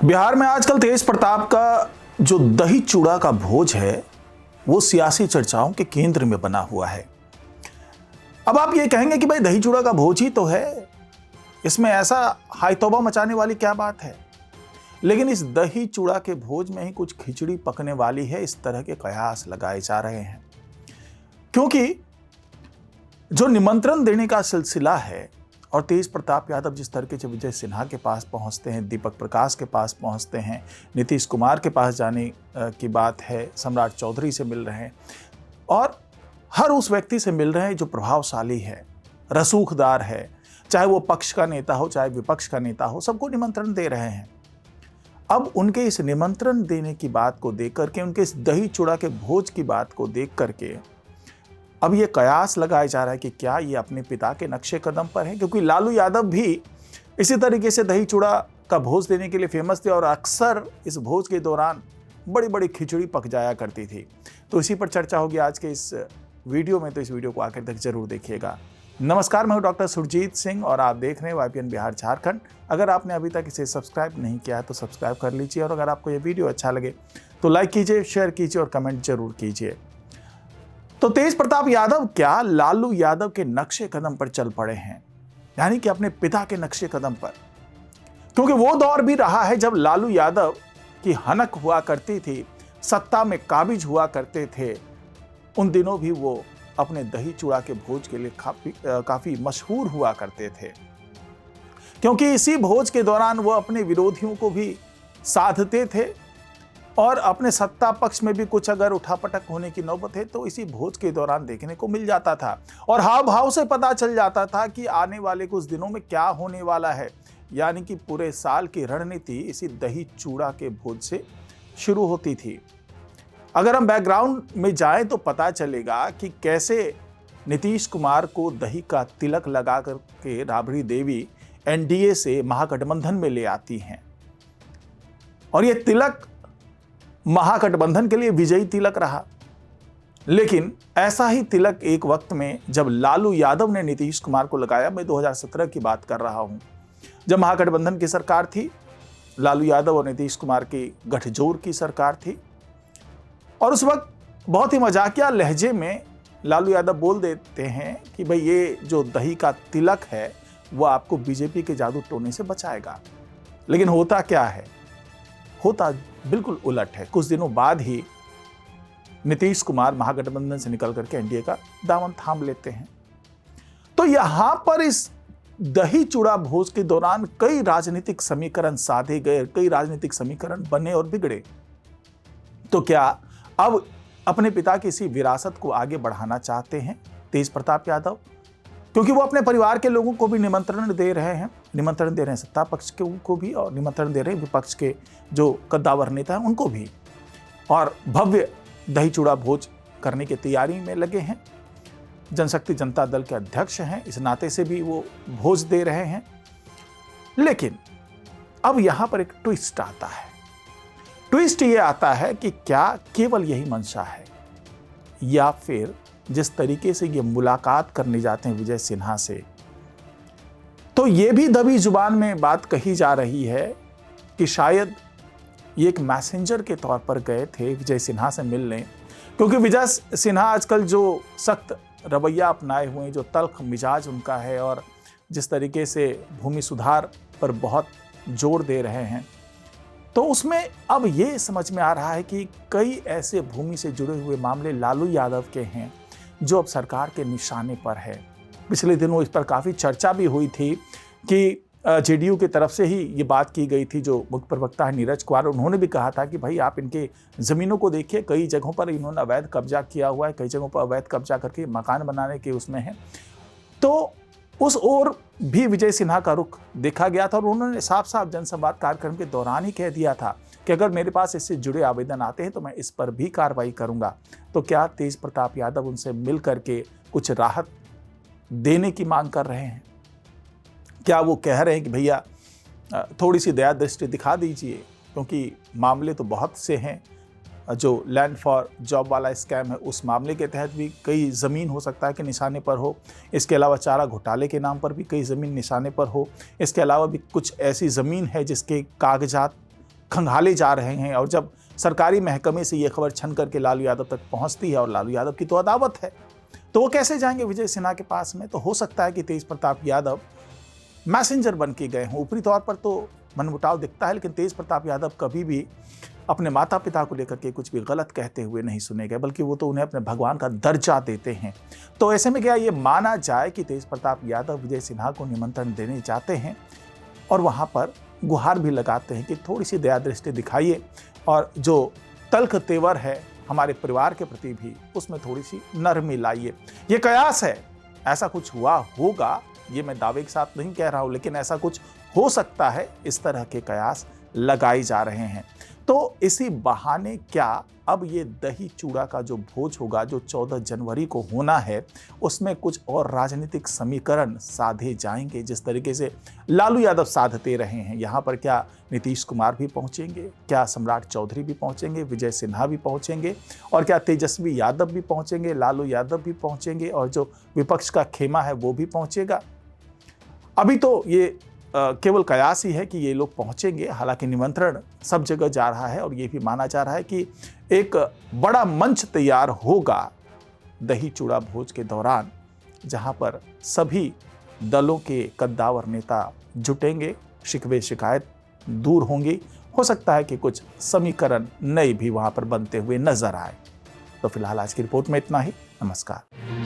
बिहार में आजकल तेज प्रताप का जो दही चूड़ा का भोज है वो सियासी चर्चाओं के केंद्र में बना हुआ है। अब आप ये कहेंगे कि भाई दही चूड़ा का भोज ही तो है, इसमें ऐसा हाय तौबा मचाने वाली क्या बात है। लेकिन इस दही चूड़ा के भोज में ही कुछ खिचड़ी पकने वाली है, इस तरह के कयास लगाए जा रहे हैं। क्योंकि जो निमंत्रण देने का सिलसिला है और तेज प्रताप यादव जिस तरीके से विजय सिन्हा के पास पहुंचते हैं, दीपक प्रकाश के पास पहुंचते हैं, नीतीश कुमार के पास जाने की बात है, सम्राट चौधरी से मिल रहे हैं और हर उस व्यक्ति से मिल रहे हैं जो प्रभावशाली है, रसूखदार है, चाहे वो पक्ष का नेता हो चाहे विपक्ष का नेता हो, सबको निमंत्रण दे रहे हैं। अब उनके इस निमंत्रण देने की बात को देख करके, उनके इस दही चूड़ा के भोज की बात को देख करके अब ये कयास लगाया जा रहा है कि क्या ये अपने पिता के नक्शे कदम पर है। क्योंकि लालू यादव भी इसी तरीके से दही चूड़ा का भोज देने के लिए फेमस थे और अक्सर इस भोज के दौरान बड़ी बड़ी खिचड़ी पक जाया करती थी। तो इसी पर चर्चा होगी आज के इस वीडियो में, तो इस वीडियो को आखिर तक जरूर देखिएगा। नमस्कार, मैं हूं डॉक्टर सुरजीत सिंह और आप देख रहे हैं YPN बिहार झारखंड। अगर आपने अभी तक इसे सब्सक्राइब नहीं किया है तो सब्सक्राइब कर लीजिए और अगर आपको ये वीडियो अच्छा लगे तो लाइक कीजिए, शेयर कीजिए और कमेंट जरूर कीजिए। तो तेज प्रताप यादव क्या लालू यादव के नक्शे कदम पर चल पड़े हैं, यानी कि अपने पिता के नक्शे कदम पर। क्योंकि वो दौर भी रहा है जब लालू यादव की हनक हुआ करती थी, सत्ता में काबिज हुआ करते थे। उन दिनों भी वो अपने दही चूड़ा के भोज के लिए काफी मशहूर हुआ करते थे, क्योंकि इसी भोज के दौरान वो अपने विरोधियों को भी साधते थे और अपने सत्ता पक्ष में भी कुछ अगर उठापटक होने की नौबत है तो इसी भोज के दौरान देखने को मिल जाता था और हाव भाव से पता चल जाता था कि आने वाले कुछ दिनों में क्या होने वाला है। यानी कि पूरे साल की रणनीति इसी दही चूड़ा के भोज से शुरू होती थी। अगर हम बैकग्राउंड में जाएं तो पता चलेगा कि कैसे नीतीश कुमार को दही का तिलक लगा करके राबड़ी देवी NDA से महागठबंधन में ले आती हैं और यह तिलक महागठबंधन के लिए विजयी तिलक रहा। लेकिन ऐसा ही तिलक एक वक्त में जब लालू यादव ने नीतीश कुमार को लगाया, मैं 2017 की बात कर रहा हूं, जब महागठबंधन की सरकार थी, लालू यादव और नीतीश कुमार की गठजोड़ की सरकार थी और उस वक्त बहुत ही मजाकिया लहजे में लालू यादव बोल देते हैं कि भाई ये जो दही का तिलक है वो आपको बीजेपी के जादू टोने से बचाएगा। लेकिन होता क्या है, होता बिल्कुल उलट है। कुछ दिनों बाद ही नीतीश कुमार महागठबंधन से निकल करके NDA का दामन थाम लेते हैं। तो यहां पर इस दही चूड़ा भोज के दौरान कई राजनीतिक समीकरण साधे गए, कई राजनीतिक समीकरण बने और बिगड़े। तो क्या अब अपने पिता की इसी विरासत को आगे बढ़ाना चाहते हैं तेज प्रताप यादव? क्योंकि वो अपने परिवार के लोगों को भी निमंत्रण दे रहे हैं, निमंत्रण दे रहे हैं सत्ता पक्ष के उनको भी और निमंत्रण दे रहे हैं विपक्ष के जो कद्दावर नेता हैं उनको भी, और भव्य दही चूड़ा भोज करने की तैयारी में लगे हैं। जनशक्ति जनता दल के अध्यक्ष हैं, इस नाते से भी वो भोज दे रहे हैं। लेकिन अब यहां पर एक ट्विस्ट आता है। ट्विस्ट ये आता है कि क्या केवल यही मंशा है या फिर जिस तरीके से ये मुलाकात करने जाते हैं विजय सिन्हा से, तो ये भी दबी जुबान में बात कही जा रही है कि शायद ये एक मैसेंजर के तौर पर गए थे विजय सिन्हा से मिलने। क्योंकि विजय सिन्हा आजकल जो सख्त रवैया अपनाए हुए हैं, जो तल्ख मिजाज उनका है और जिस तरीके से भूमि सुधार पर बहुत जोर दे रहे हैं, तो उसमें अब ये समझ में आ रहा है कि कई ऐसे भूमि से जुड़े हुए मामले लालू यादव के हैं जो अब सरकार के निशाने पर है। पिछले दिनों इस पर काफ़ी चर्चा भी हुई थी कि JDU की तरफ से ही ये बात की गई थी। जो मुख्य प्रवक्ता है नीरज कुमार, उन्होंने भी कहा था कि भाई आप इनके ज़मीनों को देखिए, कई जगहों पर इन्होंने अवैध कब्जा किया हुआ है, कई जगहों पर अवैध कब्जा करके मकान बनाने के उसमें है। तो उस ओर भी विजय सिन्हा का रुख देखा गया था और उन्होंने साफ साफ जनसंवाद कार्यक्रम के दौरान ही कह दिया था कि अगर मेरे पास इससे जुड़े आवेदन आते हैं तो मैं इस पर भी कार्रवाई करूंगा। तो क्या तेज प्रताप यादव उनसे मिल करके कुछ राहत देने की मांग कर रहे हैं? क्या वो कह रहे हैं कि भैया थोड़ी सी दया दृष्टि दिखा दीजिए, क्योंकि मामले तो बहुत से हैं। जो लैंड फॉर जॉब वाला स्कैम है, उस मामले के तहत भी कई ज़मीन हो सकता है कि निशाने पर हो। इसके अलावा चारा घोटाले के नाम पर भी कई ज़मीन निशाने पर हो। इसके अलावा भी कुछ ऐसी ज़मीन है जिसके कागजात खंगाले जा रहे हैं। और जब सरकारी महकमे से ये खबर छन करके लालू यादव तक पहुंचती है, और लालू यादव की तो अदावत है, तो वो कैसे जाएंगे विजय सिन्हा के पास में? तो हो सकता है कि तेज प्रताप यादव मैसेंजर बन के गए हों। ऊपरी तौर पर तो मनमुटाव दिखता है, लेकिन तेज प्रताप यादव कभी भी अपने माता पिता को लेकर के कुछ भी गलत कहते हुए नहीं सुने गए, बल्कि वो तो उन्हें अपने भगवान का दर्जा देते हैं। तो ऐसे में क्या ये माना जाए कि तेज प्रताप यादव विजय सिन्हा को निमंत्रण देने जाते हैं और वहां पर गुहार भी लगाते हैं कि थोड़ी सी दया दृष्टि दिखाइए, और जो तल्ख तेवर है हमारे परिवार के प्रति भी उसमें थोड़ी सी नरमी लाइए। ये कयास है, ऐसा कुछ हुआ होगा, ये मैं दावे के साथ नहीं कह रहा हूं, लेकिन ऐसा कुछ हो सकता है। इस तरह के कयास लगाए जा रहे हैं। तो इसी बहाने क्या अब ये दही चूड़ा का जो भोज होगा, जो 14 जनवरी को होना है, उसमें कुछ और राजनीतिक समीकरण साधे जाएंगे, जिस तरीके से लालू यादव साधते रहे हैं? यहाँ पर क्या नीतीश कुमार भी पहुंचेंगे? क्या सम्राट चौधरी भी पहुंचेंगे? विजय सिन्हा भी पहुंचेंगे? और क्या तेजस्वी यादव भी पहुंचेंगे? लालू यादव भी पहुंचेंगे? और जो विपक्ष का खेमा है वो भी पहुंचेगा? अभी तो ये केवल कयास ही है कि ये लोग पहुंचेंगे। हालांकि निमंत्रण सब जगह जा रहा है, और ये भी माना जा रहा है कि एक बड़ा मंच तैयार होगा दही चूड़ा भोज के दौरान, जहां पर सभी दलों के कद्दावर नेता जुटेंगे, शिकवे शिकायत दूर होंगी। हो सकता है कि कुछ समीकरण नए भी वहां पर बनते हुए नजर आए। तो फिलहाल आज की रिपोर्ट में इतना ही। नमस्कार।